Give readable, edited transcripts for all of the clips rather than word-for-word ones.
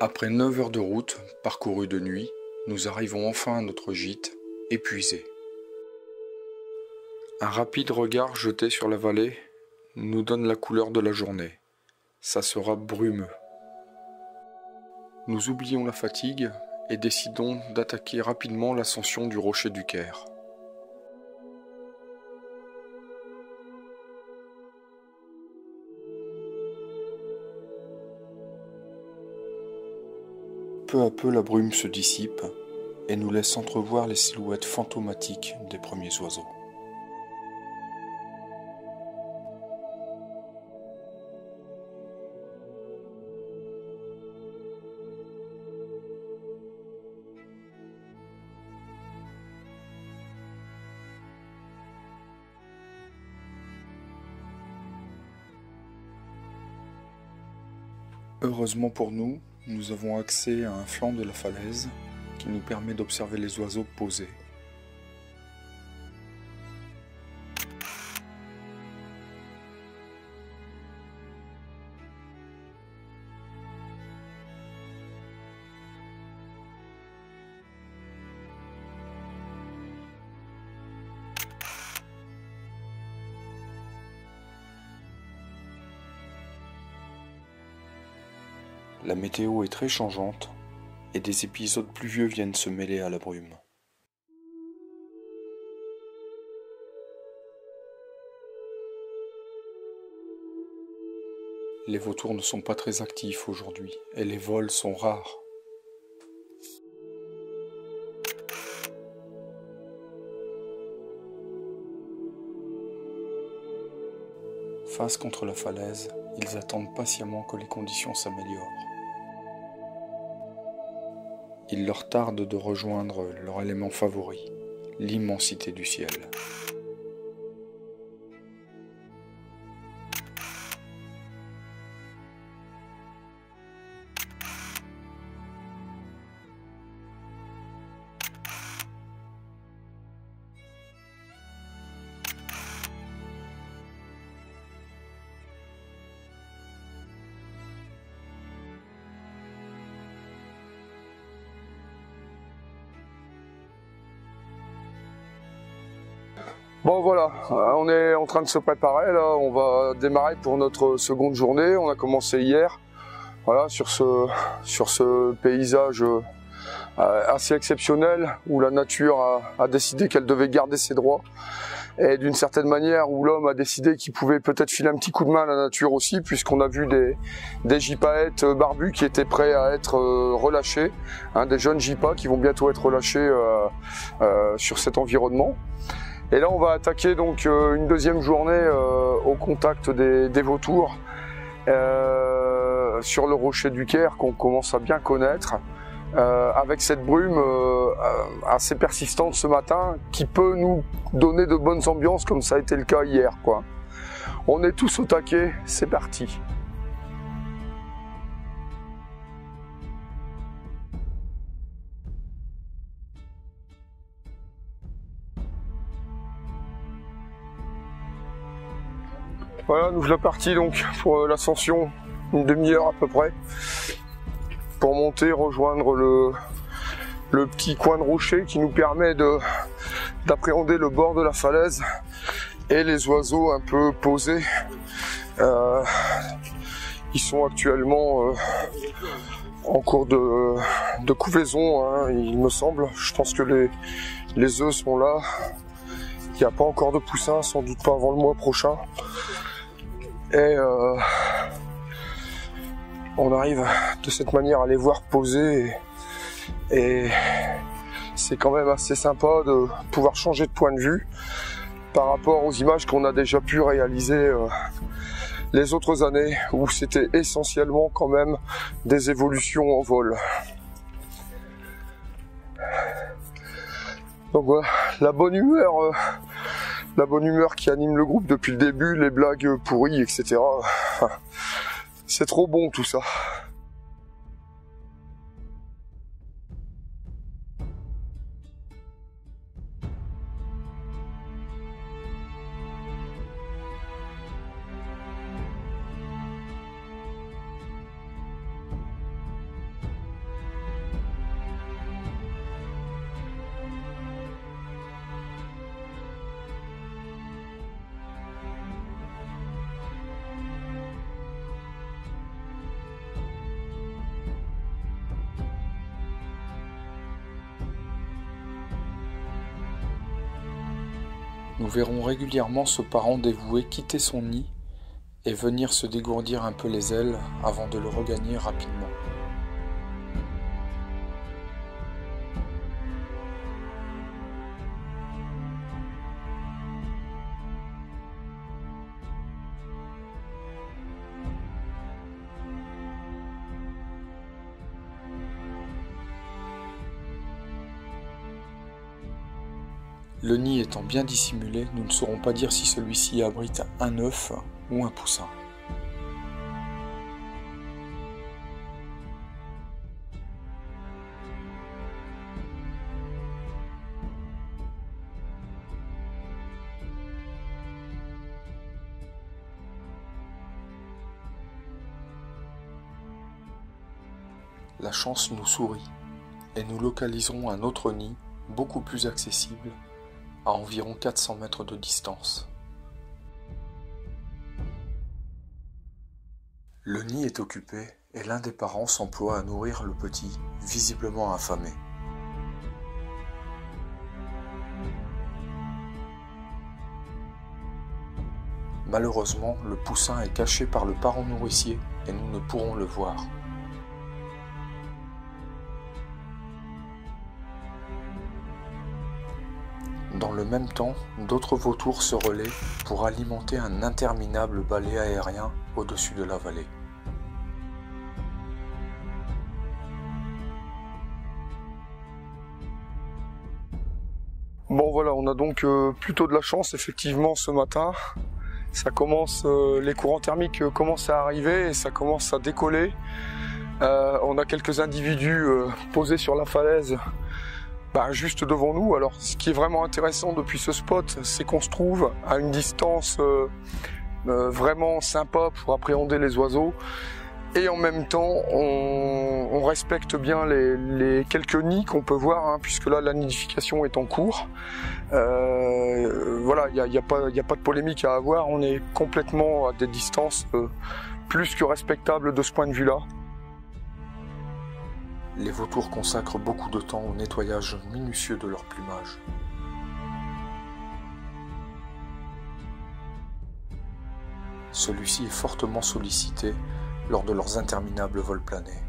Après 9 heures de route, parcourues de nuit, nous arrivons enfin à notre gîte, épuisés. Un rapide regard jeté sur la vallée nous donne la couleur de la journée. Ça sera brumeux. Nous oublions la fatigue et décidons d'attaquer rapidement l'ascension du rocher du Caire. Peu à peu, la brume se dissipe et nous laisse entrevoir les silhouettes fantomatiques des premiers oiseaux. Heureusement pour nous, nous avons accès à un flanc de la falaise qui nous permet d'observer les oiseaux posés. La météo est très changeante et des épisodes pluvieux viennent se mêler à la brume. Les vautours ne sont pas très actifs aujourd'hui et les vols sont rares. Face contre la falaise, ils attendent patiemment que les conditions s'améliorent. Il leur tarde de rejoindre leur élément favori, l'immensité du ciel. Bon voilà, on est en train de se préparer, là, on va démarrer pour notre seconde journée. On a commencé hier, voilà, sur ce paysage assez exceptionnel où la nature a décidé qu'elle devait garder ses droits et d'une certaine manière où l'homme a décidé qu'il pouvait peut-être filer un petit coup de main à la nature aussi, puisqu'on a vu des gypaètes barbus qui étaient prêts à être relâchés, hein, des jeunes gypas qui vont bientôt être relâchés sur cet environnement. Et là, on va attaquer donc une deuxième journée au contact des vautours sur le rocher du Caire qu'on commence à bien connaître, avec cette brume assez persistante ce matin qui peut nous donner de bonnes ambiances comme ça a été le cas hier, quoi. On est tous au taquet, c'est parti. Voilà, nous voilà partis donc pour l'ascension, une demi-heure à peu près, pour monter, rejoindre le petit coin de rocher qui nous permet d'appréhender le bord de la falaise et les oiseaux un peu posés. Ils sont actuellement en cours de couvaison, hein, il me semble. Je pense que les œufs sont là. Il n'y a pas encore de poussins, sans doute pas avant le mois prochain. Et on arrive de cette manière à les voir poser et c'est quand même assez sympa de pouvoir changer de point de vue par rapport aux images qu'on a déjà pu réaliser les autres années où c'était essentiellement quand même des évolutions en vol. Donc voilà, la bonne humeur qui anime le groupe depuis le début, les blagues pourries, etc. C'est trop bon tout ça. Nous verrons régulièrement ce parent dévoué quitter son nid et venir se dégourdir un peu les ailes avant de le regagner rapidement. Le nid étant bien dissimulé, nous ne saurons pas dire si celui-ci abrite un œuf ou un poussin. La chance nous sourit et nous localiserons un autre nid beaucoup plus accessible à environ 400 mètres de distance. Le nid est occupé et l'un des parents s'emploie à nourrir le petit, visiblement affamé. Malheureusement, le poussin est caché par le parent nourricier et nous ne pourrons le voir. Dans le même temps, d'autres vautours se relaient pour alimenter un interminable balai aérien au-dessus de la vallée. Bon voilà, on a donc plutôt de la chance effectivement ce matin. Ça commence, les courants thermiques commencent à arriver et ça commence à décoller. On a quelques individus posés sur la falaise. Juste devant nous. Alors ce qui est vraiment intéressant depuis ce spot, c'est qu'on se trouve à une distance vraiment sympa pour appréhender les oiseaux et en même temps on respecte bien les quelques nids qu'on peut voir, hein, puisque là la nidification est en cours. Voilà, il n'y a pas de polémique à avoir, on est complètement à des distances plus que respectables de ce point de vue là. Les vautours consacrent beaucoup de temps au nettoyage minutieux de leur plumage. Celui-ci est fortement sollicité lors de leurs interminables vols planés.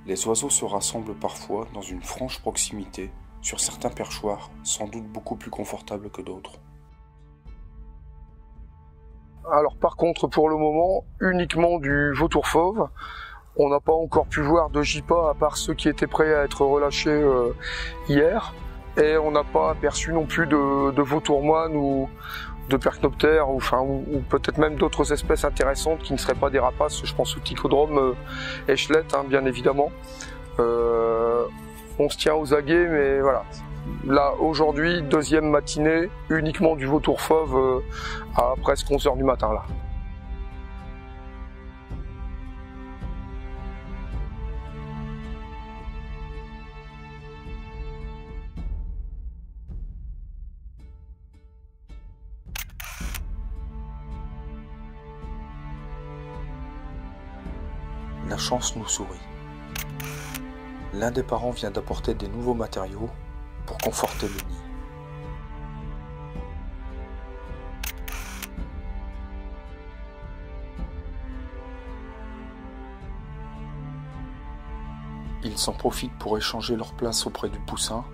Les oiseaux se rassemblent parfois dans une franche proximité sur certains perchoirs, sans doute beaucoup plus confortables que d'autres. Alors par contre, pour le moment, uniquement du vautour fauve. On n'a pas encore pu voir de JPA à part ceux qui étaient prêts à être relâchés hier. Et on n'a pas aperçu non plus de vautour moine ou de percnoptères, ou peut-être même d'autres espèces intéressantes qui ne seraient pas des rapaces. Je pense au Ticodrome échelette, hein, bien évidemment. On se tient aux aguets, mais voilà. Là, aujourd'hui, deuxième matinée, uniquement du vautour fauve à presque 11 h du matin, là. La chance nous sourit. L'un des parents vient d'apporter des nouveaux matériaux pour conforter le nid. Ils s'en profitent pour échanger leur place auprès du poussin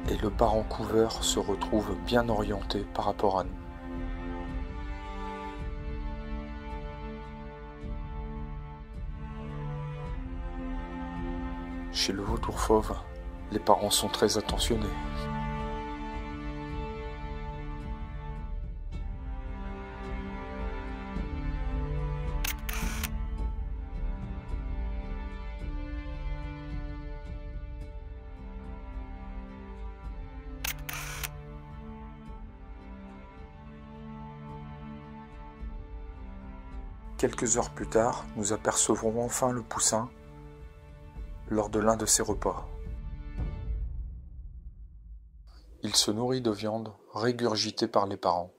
et le parent couveur se retrouve bien orienté par rapport à nous. Chez le vautour fauve, les parents sont très attentionnés. Quelques heures plus tard, nous apercevrons enfin le poussin lors de l'un de ses repas. Il se nourrit de viande régurgitée par les parents.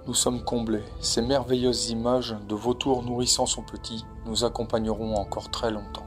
Nous sommes comblés. Ces merveilleuses images de vautours nourrissant son petit nous accompagneront encore très longtemps.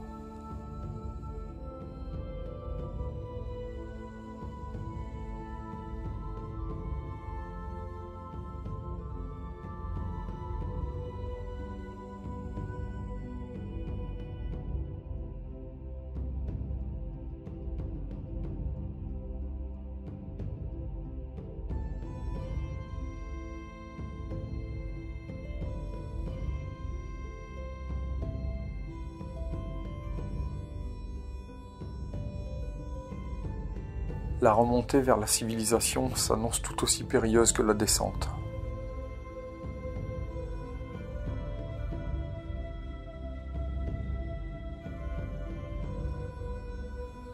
La remontée vers la civilisation s'annonce tout aussi périlleuse que la descente.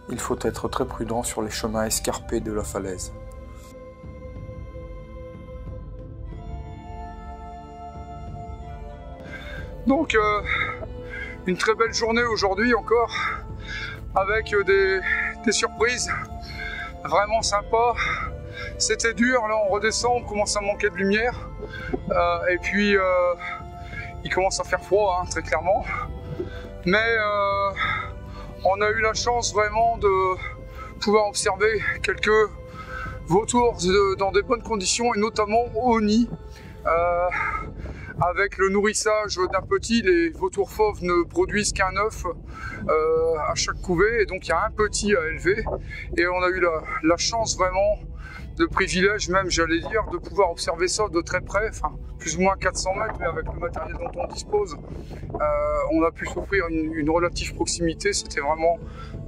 Il faut être très prudent sur les chemins escarpés de la falaise. Donc, une très belle journée aujourd'hui encore, avec des surprises. Vraiment sympa, c'était dur, là on redescend, on commence à manquer de lumière et puis il commence à faire froid, hein, très clairement, mais on a eu la chance vraiment de pouvoir observer quelques vautours dans des bonnes conditions et notamment au nid. Avec le nourrissage d'un petit, les vautours fauves ne produisent qu'un œuf à chaque couvée, et donc il y a un petit à élever. Et on a eu la chance vraiment, le privilège même, j'allais dire, de pouvoir observer ça de très près, enfin plus ou moins 400 mètres, mais avec le matériel dont on dispose, on a pu s'offrir une relative proximité, c'était vraiment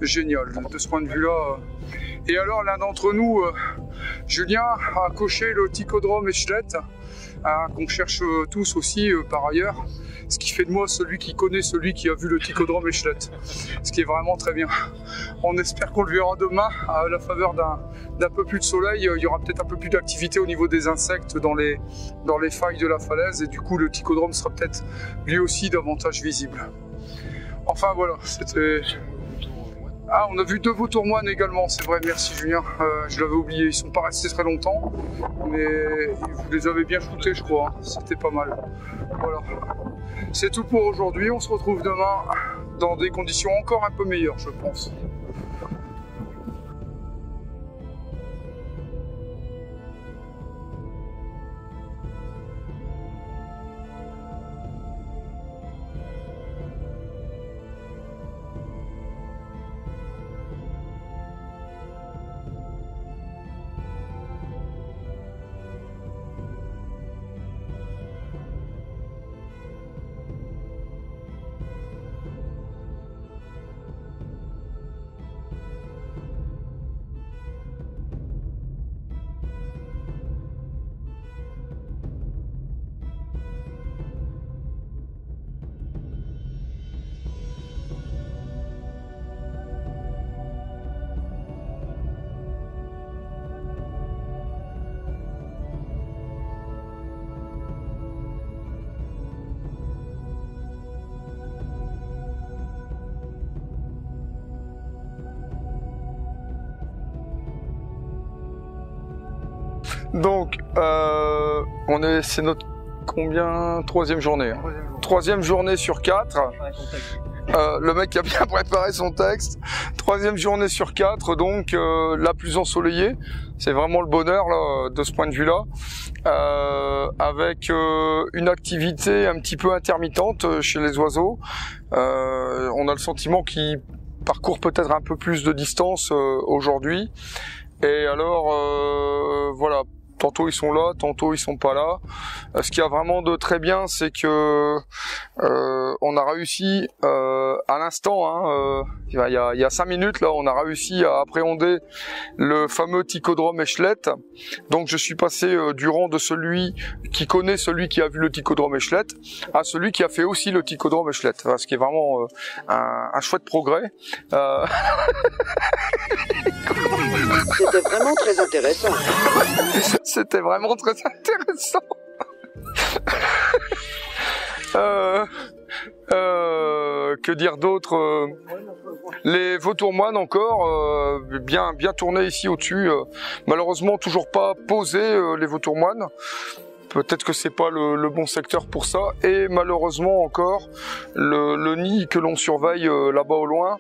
génial de ce point de vue-là. Et alors l'un d'entre nous, Julien, a coché le Ticodrome Échelette, qu'on cherche tous aussi par ailleurs, ce qui fait de moi celui qui connaît celui qui a vu le Ticodrome Échelette, ce qui est vraiment très bien. On espère qu'on le verra demain à la faveur d'un peu plus de soleil. Il y aura peut-être un peu plus d'activité au niveau des insectes dans les failles de la falaise, et du coup le Ticodrome sera peut-être lui aussi davantage visible. Enfin voilà, c'était... Ah, on a vu 2 vautours moines également, c'est vrai, merci Julien, je l'avais oublié, ils sont pas restés très longtemps, mais vous les avez bien shootés je crois, hein. C'était pas mal. Voilà, c'est tout pour aujourd'hui, on se retrouve demain dans des conditions encore un peu meilleures je pense. Donc, c'est notre combien? Troisième journée. Troisième journée sur 4. Le mec a bien préparé son texte. Troisième journée sur 4, donc la plus ensoleillée. C'est vraiment le bonheur là, de ce point de vue-là. Avec une activité un petit peu intermittente chez les oiseaux. On a le sentiment qu'ils parcourent peut-être un peu plus de distance aujourd'hui. Et alors, voilà. Tantôt ils sont là, tantôt ils sont pas là. Ce qu'il y a vraiment de très bien, c'est que on a réussi à l'instant, hein, il y a 5 minutes là, on a réussi à appréhender le fameux Ticodrome Échelette. Donc je suis passé du rang de celui qui connaît celui qui a vu le Ticodrome Échelette à celui qui a fait aussi le Ticodrome Échelette. Ce qui est vraiment un chouette progrès. C'était vraiment très intéressant. C'était vraiment très intéressant. Que dire d'autre? Les vautours moines encore, bien tournés ici au-dessus. Malheureusement toujours pas posés les vautours moines. peut-être que c'est pas le bon secteur pour ça. Et malheureusement encore, le nid que l'on surveille là-bas au loin,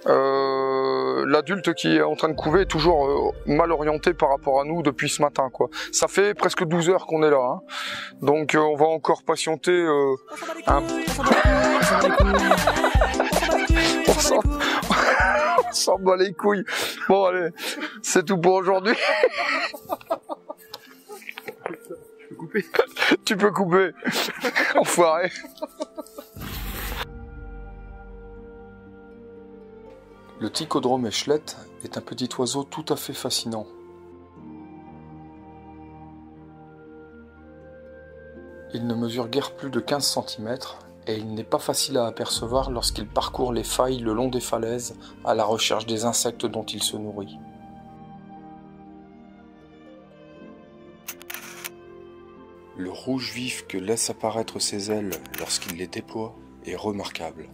l'adulte qui est en train de couver est toujours mal orienté par rapport à nous depuis ce matin, quoi. Ça fait presque 12 heures qu'on est là, hein. Donc on va encore patienter un... On s'en bat les couilles. Bon allez, c'est tout pour aujourd'hui. Je peux couper. Tu peux couper. Enfoiré. Le Ticodrome échelette est un petit oiseau tout à fait fascinant. Il ne mesure guère plus de 15 cm et il n'est pas facile à apercevoir lorsqu'il parcourt les failles le long des falaises à la recherche des insectes dont il se nourrit. Le rouge vif que laissent apparaître ses ailes lorsqu'il les déploie est remarquable.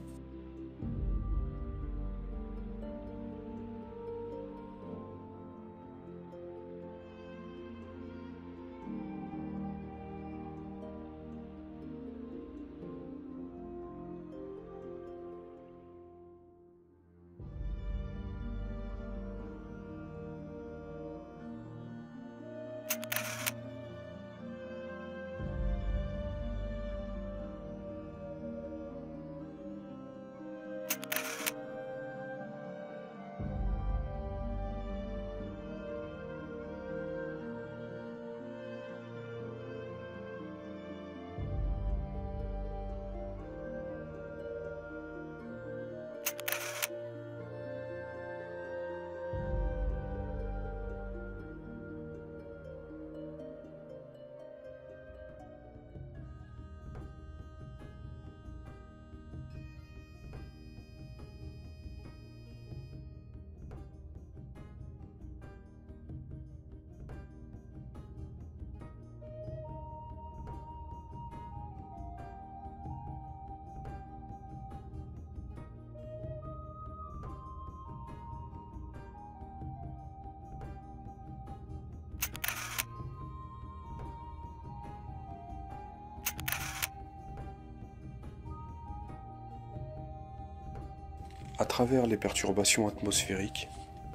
À travers les perturbations atmosphériques,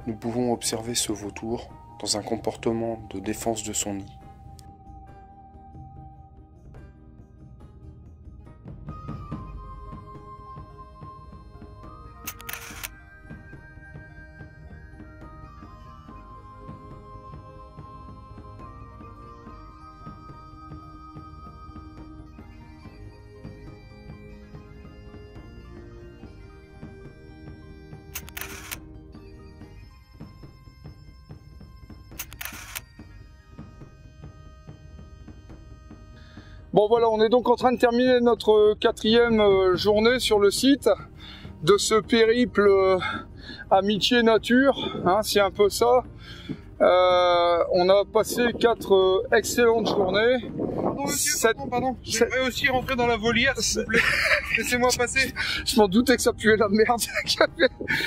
nous pouvons observer ce vautour dans un comportement de défense de son nid. Bon voilà, on est donc en train de terminer notre 4e journée sur le site de ce périple amitié nature, hein, c'est un peu ça. On a passé 4 excellentes journées. Pardon monsieur, pardon, j'aimerais aussi rentrer dans la volière s'il vous plaît. Laissez-moi passer. Je m'en doutais que ça puait la merde,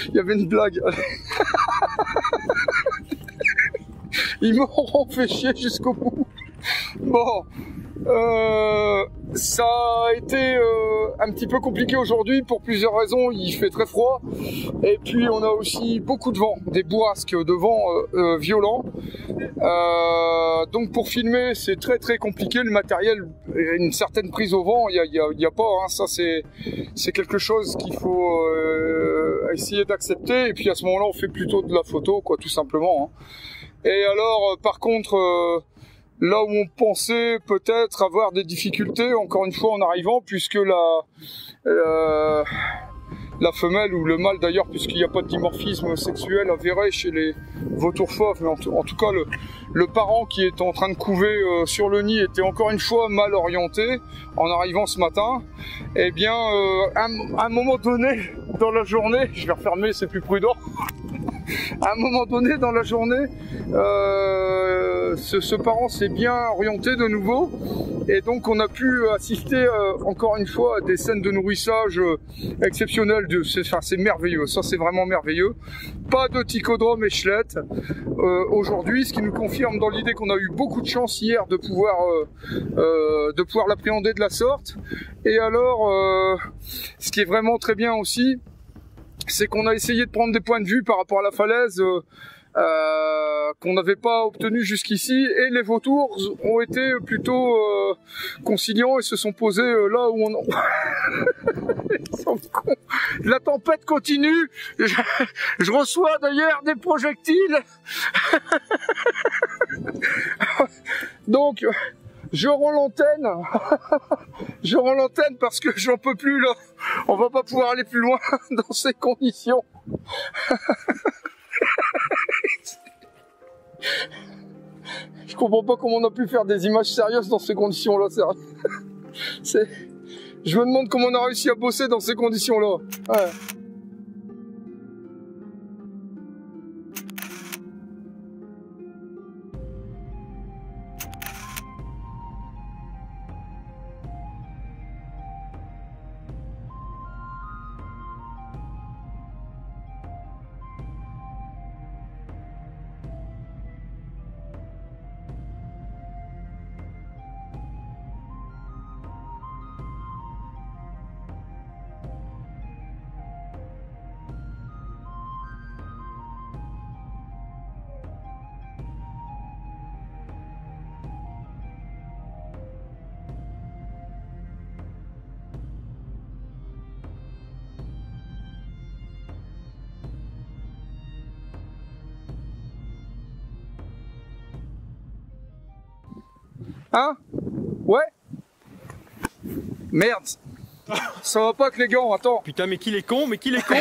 il y avait une blague. Ils m'auront fait chier jusqu'au bout. Bon. Ça a été un petit peu compliqué aujourd'hui pour plusieurs raisons. Il fait très froid et puis on a aussi beaucoup de vent, des bourrasques de vent violents. Donc pour filmer c'est très compliqué. Le matériel, une certaine prise au vent, il y a pas, hein, ça c'est quelque chose qu'il faut essayer d'accepter. Et puis à ce moment-là on fait plutôt de la photo, quoi, tout simplement, hein. Et alors par contre là où on pensait peut-être avoir des difficultés, encore une fois en arrivant, puisque la femelle, ou le mâle d'ailleurs, puisqu'il n'y a pas de dimorphisme sexuel avéré chez les vautours fauves, mais en tout cas le parent qui est en train de couver sur le nid était encore une fois mal orienté en arrivant ce matin. Eh bien, à un moment donné dans la journée, je vais refermer, c'est plus prudent. à un moment donné dans la journée, ce parent s'est bien orienté de nouveau. Et donc on a pu assister encore une fois à des scènes de nourrissage exceptionnelles. C'est merveilleux, ça c'est vraiment merveilleux. Pas de ticodrome échelette aujourd'hui, ce qui nous confirme dans l'idée qu'on a eu beaucoup de chance hier de pouvoir l'appréhender de la sorte. Et alors, ce qui est vraiment très bien aussi, c'est qu'on a essayé de prendre des points de vue par rapport à la falaise qu'on n'avait pas obtenu jusqu'ici, et les vautours ont été plutôt conciliants et se sont posés là où on... Ils sont cons. La tempête continue, je reçois d'ailleurs des projectiles. Donc je rends l'antenne. Je rends l'antenne parce que j'en peux plus là. On va pas pouvoir aller plus loin dans ces conditions. Je comprends pas comment on a pu faire des images sérieuses dans ces conditions-là. Je me demande comment on a réussi à bosser dans ces conditions-là. Ouais. Hein? Ouais? Merde! Ça va pas avec les gants, attends! Putain, mais qu'il est con, mais qu'il est con!